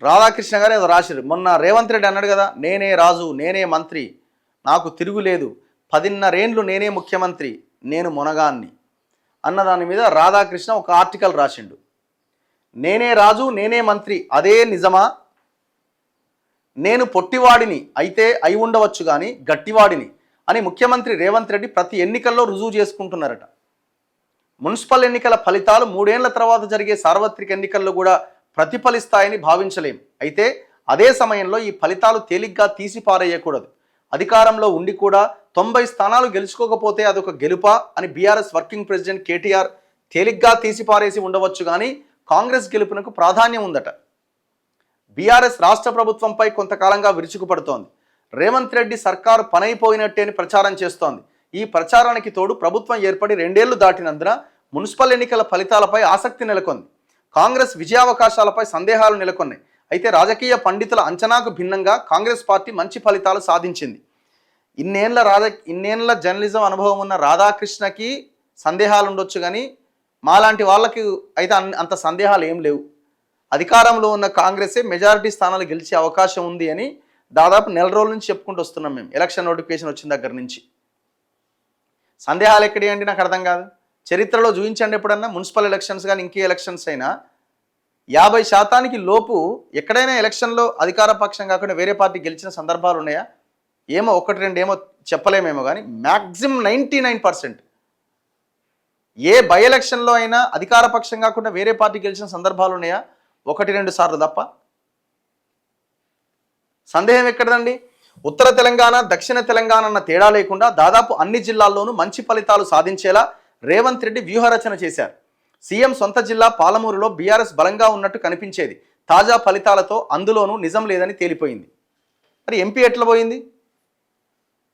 రాధాకృష్ణ గారు ఏదో రాశారు. మొన్న రేవంత్ రెడ్డి అన్నాడు కదా, నేనే రాజు నేనే మంత్రి నాకు తిరుగులేదు, 10.5 ఏండ్లు నేనే ముఖ్యమంత్రి నేను మునగాన్ని అన్న దాని మీద రాధాకృష్ణ ఒక ఆర్టికల్ రాసిండు. నేనే రాజు నేనే మంత్రి అదే నిజమా? నేను పొట్టివాడిని అయితే అయి ఉండవచ్చు కానీ గట్టివాడిని అని ముఖ్యమంత్రి రేవంత్ రెడ్డి ప్రతి ఎన్నికల్లో రుజువు చేసుకుంటున్నారట. మున్సిపల్ ఎన్నికల ఫలితాలు 3 ఏళ్ల తర్వాత జరిగే సార్వత్రిక ఎన్నికల్లో కూడా ప్రతిఫలిస్తాయని భావించలేం. అయితే అదే సమయంలో ఈ ఫలితాలు తేలిగ్గా తీసిపారేయకూడదు. అధికారంలో ఉండి కూడా 90 స్థానాలు గెలుచుకోకపోతే అదొక గెలుపా అని బీఆర్ఎస్ వర్కింగ్ ప్రెసిడెంట్ కేటీఆర్ తేలిగ్గా తీసిపారేసి ఉండవచ్చు కానీ కాంగ్రెస్ గెలుపునకు ప్రాధాన్యం ఉందట. బీఆర్ఎస్ రాష్ట్ర ప్రభుత్వంపై కొంతకాలంగా విరుచుకుపడుతోంది. రేవంత్ రెడ్డి సర్కారు పనైపోయినట్టే అని ప్రచారం చేస్తోంది. ఈ ప్రచారానికి తోడు ప్రభుత్వం ఏర్పడి 2 ఏళ్లు దాటినందున మున్సిపల్ ఎన్నికల ఫలితాలపై ఆసక్తి నెలకొంది. కాంగ్రెస్ విజయావకాశాలపై సందేహాలు నెలకొన్నాయి. అయితే రాజకీయ పండితుల అంచనాకు భిన్నంగా కాంగ్రెస్ పార్టీ మంచి ఫలితాలు సాధించింది. ఇన్నేళ్ల జర్నలిజం అనుభవం ఉన్న రాధాకృష్ణకి సందేహాలు ఉండొచ్చు కానీ మాలాంటి వాళ్ళకి అయితే అంత సందేహాలు ఏం లేవు. అధికారంలో ఉన్న కాంగ్రెసే మెజారిటీ స్థానాలు గెలిచే అవకాశం ఉంది అని దాదాపు 4 రోజుల నుంచి చెప్పుకుంటూ వస్తున్నాం మేము. ఎలక్షన్ నోటిఫికేషన్ వచ్చిన దగ్గర నుంచి సందేహాలు ఎక్కడి అంటే నాకు అర్థం కాదు. చరిత్రలో చూపించండి ఎప్పుడన్నా మున్సిపల్ ఎలక్షన్స్ కానీ ఇంకే ఎలక్షన్స్ అయినా 50% లోపు ఎక్కడైనా ఎలక్షన్లో అధికార పక్షం కాకుండా వేరే పార్టీ గెలిచిన సందర్భాలు ఉన్నాయా? ఏమో 1-2 ఏమో చెప్పలేమేమో కానీ మ్యాక్సిమం 99% ఏ బై ఎలక్షన్లో అయినా అధికార పక్షం కాకుండా వేరే పార్టీ గెలిచిన సందర్భాలు ఉన్నాయా? 1-2 సార్లు తప్ప. సందేహం ఎక్కడదండి? ఉత్తర తెలంగాణ దక్షిణ తెలంగాణ అన్న తేడా లేకుండా దాదాపు అన్ని జిల్లాల్లోనూ మంచి ఫలితాలు సాధించేలా రేవంత్ రెడ్డి వ్యూహరచన చేశారు. సీఎం సొంత జిల్లా పాలమూరులో బీఆర్ఎస్ బలంగా ఉన్నట్టు కనిపించేది. తాజా ఫలితాలతో అందులోనూ నిజం లేదని తేలిపోయింది. మరి ఎంపీ ఎట్లా పోయింది?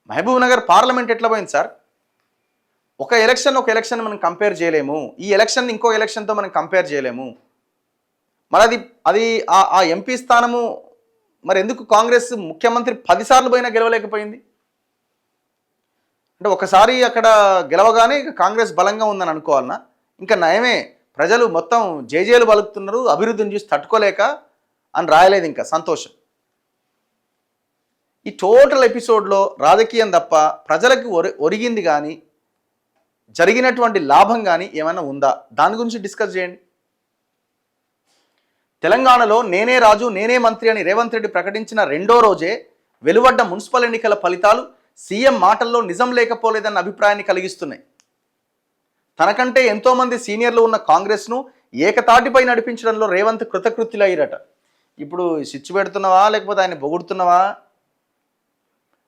మహబూబ్ నగర్ పార్లమెంట్ ఎట్లా పోయింది సార్? ఒక ఎలక్షన్ మనం కంపేర్ చేయలేము. ఈ ఎలక్షన్ ఇంకో ఎలక్షన్తో మనం కంపేర్ చేయలేము. మరి అది ఆ ఎంపీ స్థానము మరి ఎందుకు కాంగ్రెస్ ముఖ్యమంత్రి 10 సార్లు పోయినా గెలవలేకపోయింది? అంటే ఒకసారి అక్కడ గెలవగానే కాంగ్రెస్ బలంగా ఉందని అనుకోవాలన్నా? ఇంకా నయమే, ప్రజలు మొత్తం జేజేలు పలుకుతున్నారు, అభివృద్ధిని చూసి తట్టుకోలేక అని రాయలేదు. ఇంకా సంతోషం. ఈ టోటల్ ఎపిసోడ్లో రాజకీయం తప్ప ప్రజలకు ఒరిగింది కానీ జరిగినటువంటి లాభం కానీ ఏమైనా ఉందా? దాని గురించి డిస్కస్ చేయండి. తెలంగాణలో నేనే రాజు నేనే మంత్రి అని రేవంత్ రెడ్డి ప్రకటించిన 2వ రోజే వెలువడ్డ మున్సిపల్ ఎన్నికల ఫలితాలు సీఎం మాటల్లో నిజం లేకపోలేదన్న అభిప్రాయాన్ని కలిగిస్తున్నాయి. తనకంటే ఎంతోమంది సీనియర్లు ఉన్న కాంగ్రెస్ను ఏకతాటిపై నడిపించడంలో రేవంత్ కృతకృత్యులయ్యారట. ఇప్పుడు సిచ్చు పెడుతున్నావా లేకపోతే ఆయన పొగుడుతున్నావా?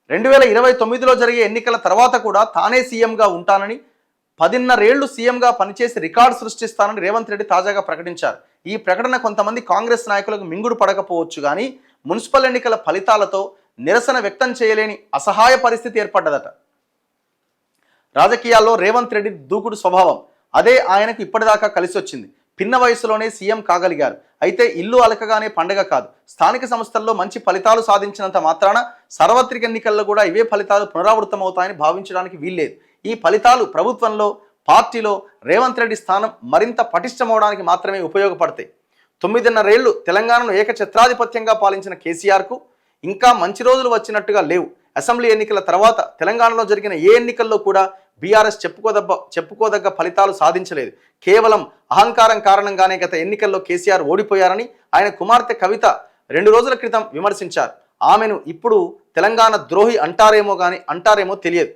2029లో జరిగే ఎన్నికల తర్వాత కూడా తానే సీఎంగా ఉంటానని 10.5 ఏళ్లు సీఎంగా పనిచేసి రికార్డు సృష్టిస్తానని రేవంత్ రెడ్డి తాజాగా ప్రకటించారు. ఈ ప్రకటన కొంతమంది కాంగ్రెస్ నాయకులకు మింగుడు పడకపోవచ్చు కానీ మున్సిపల్ ఎన్నికల ఫలితాలతో నిరసన వ్యక్తం చేయలేని అసహాయ పరిస్థితి ఏర్పడ్డదట. రాజకీయాల్లో రేవంత్ రెడ్డి దూకుడు స్వభావం, అదే ఆయనకు ఇప్పటిదాకా కలిసి వచ్చింది. పిన్న వయసులోనే సీఎం కాగలిగారు. అయితే ఇల్లు అలకగానే పండగ కాదు. స్థానిక సంస్థల్లో మంచి ఫలితాలు సాధించినంత మాత్రాన సార్వత్రిక ఎన్నికల్లో కూడా ఇవే ఫలితాలు పునరావృతమవుతాయని భావించడానికి వీల్లేదు. ఈ ఫలితాలు ప్రభుత్వంలో పార్టీలో రేవంత్ రెడ్డి స్థానం మరింత పటిష్టమవడానికి మాత్రమే ఉపయోగపడతాయి. 9.5 ఏళ్లు తెలంగాణను ఏకఛత్రాధిపత్యంగా పాలించిన కేసీఆర్కు ఇంకా మంచి రోజులు వచ్చినట్టుగా లేవు. అసెంబ్లీ ఎన్నికల తర్వాత తెలంగాణలో జరిగిన ఏ ఎన్నికల్లో కూడా బీఆర్ఎస్ చెప్పుకోదగ్గ ఫలితాలు సాధించలేదు. కేవలం అహంకారం కారణంగానే గత ఎన్నికల్లో కేసీఆర్ ఓడిపోయారని ఆయన కుమార్తె కవిత 2 రోజుల క్రితం విమర్శించారు. ఆమెను ఇప్పుడు తెలంగాణ ద్రోహి అంటారేమో తెలియదు.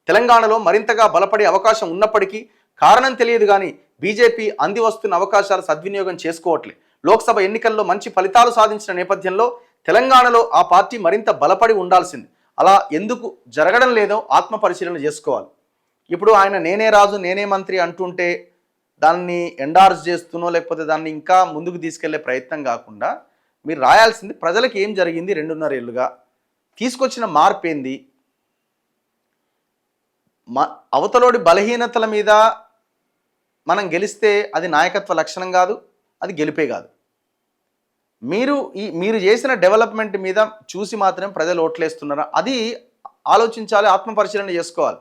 తెలంగాణలో మరింతగా బలపడే అవకాశం ఉన్నప్పటికీ కారణం తెలియదు కానీ బీజేపీ అంది వస్తున్న అవకాశాలు సద్వినియోగం చేసుకోవట్లే. లోక్సభ ఎన్నికల్లో మంచి ఫలితాలు సాధించిన నేపథ్యంలో తెలంగాణలో ఆ పార్టీ మరింత బలపడి ఉండాల్సింది. అలా ఎందుకు జరగడం లేదో ఆత్మ పరిశీలన చేసుకోవాలి. ఇప్పుడు ఆయన నేనే రాజు నేనే మంత్రి అంటుంటే దాన్ని ఎండార్స్ చేస్తునో లేకపోతే దాన్ని ఇంకా ముందుకు తీసుకెళ్లే ప్రయత్నం కాకుండా మీరు రాయాల్సింది ప్రజలకు ఏం జరిగింది 2.5 ఏళ్లుగా, తీసుకొచ్చిన మార్పు ఏంది. అవతలోడి బలహీనతల మీద మనం గెలిస్తే అది నాయకత్వ లక్షణం కాదు, అది గెలిపే కాదు. మీరు చేసిన డెవలప్మెంట్ మీద చూసి మాత్రమే ప్రజలు ఓట్లేస్తున్నారా? అది ఆలోచించాలి, ఆత్మపరిశీలన చేసుకోవాలి.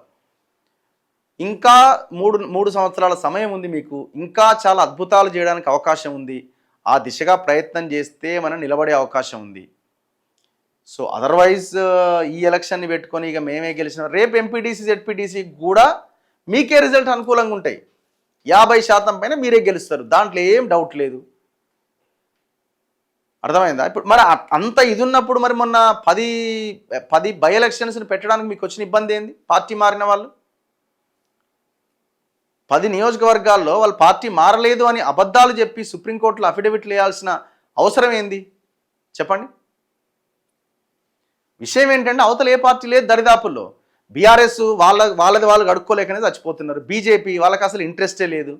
ఇంకా 3 సంవత్సరాల సమయం ఉంది మీకు. ఇంకా చాలా అద్భుతాలు చేయడానికి అవకాశం ఉంది. ఆ దిశగా ప్రయత్నం చేస్తే మనం నిలబడే అవకాశం ఉంది. సో అదర్వైజ్ ఈ ఎలక్షన్ని పెట్టుకొని ఇక మేమే గెలిచిన రేపు ఎంపీటీసీ జెడ్పీటీసీ కూడా మీకే రిజల్ట్ అనుకూలంగా ఉంటాయి. 50% పైన మీరే గెలుస్తారు, దాంట్లో ఏం డౌట్ లేదు. అర్థమైందా? ఇప్పుడు మరి అంత ఇది ఉన్నప్పుడు మరి మొన్న 10 బై ఎలక్షన్స్ని పెట్టడానికి మీకు వచ్చిన ఇబ్బంది ఏంది? పార్టీ మారిన వాళ్ళు 10 నియోజకవర్గాల్లో వాళ్ళు పార్టీ మారలేదు అని అబద్ధాలు చెప్పి సుప్రీంకోర్టులో అఫిడవిట్లు వేయాల్సిన అవసరం ఏంది చెప్పండి? విషయం ఏంటంటే అవతల ఏ పార్టీ లేదు దరిదాపుల్లో. బీఆర్ఎస్ వాళ్ళది వాళ్ళు గడుక్కోలేకనే చచ్చిపోతున్నారు. బీజేపీ వాళ్ళకి అసలు ఇంట్రెస్టే లేదు.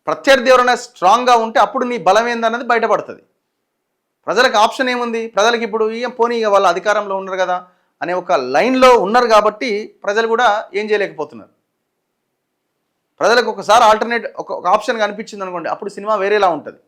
ప్రత్యర్థి ఎవరైనా స్ట్రాంగ్గా ఉంటే అప్పుడు నీ బలం ఏందన్నది బయటపడుతుంది. ప్రజలకు ఆప్షన్ ఏముంది? ప్రజలకు ఇప్పుడు పోనీ ఇక వాళ్ళ అధికారంలో ఉన్నారు కదా అనే ఒక లైన్లో ఉన్నారు కాబట్టి ప్రజలు కూడా ఏం చేయలేకపోతున్నారు. ప్రజలకు ఒకసారి ఆల్టర్నేట్ ఒక ఆప్షన్ కనిపించింది అనుకోండి, అప్పుడు సినిమా వేరేలా ఉంటుంది.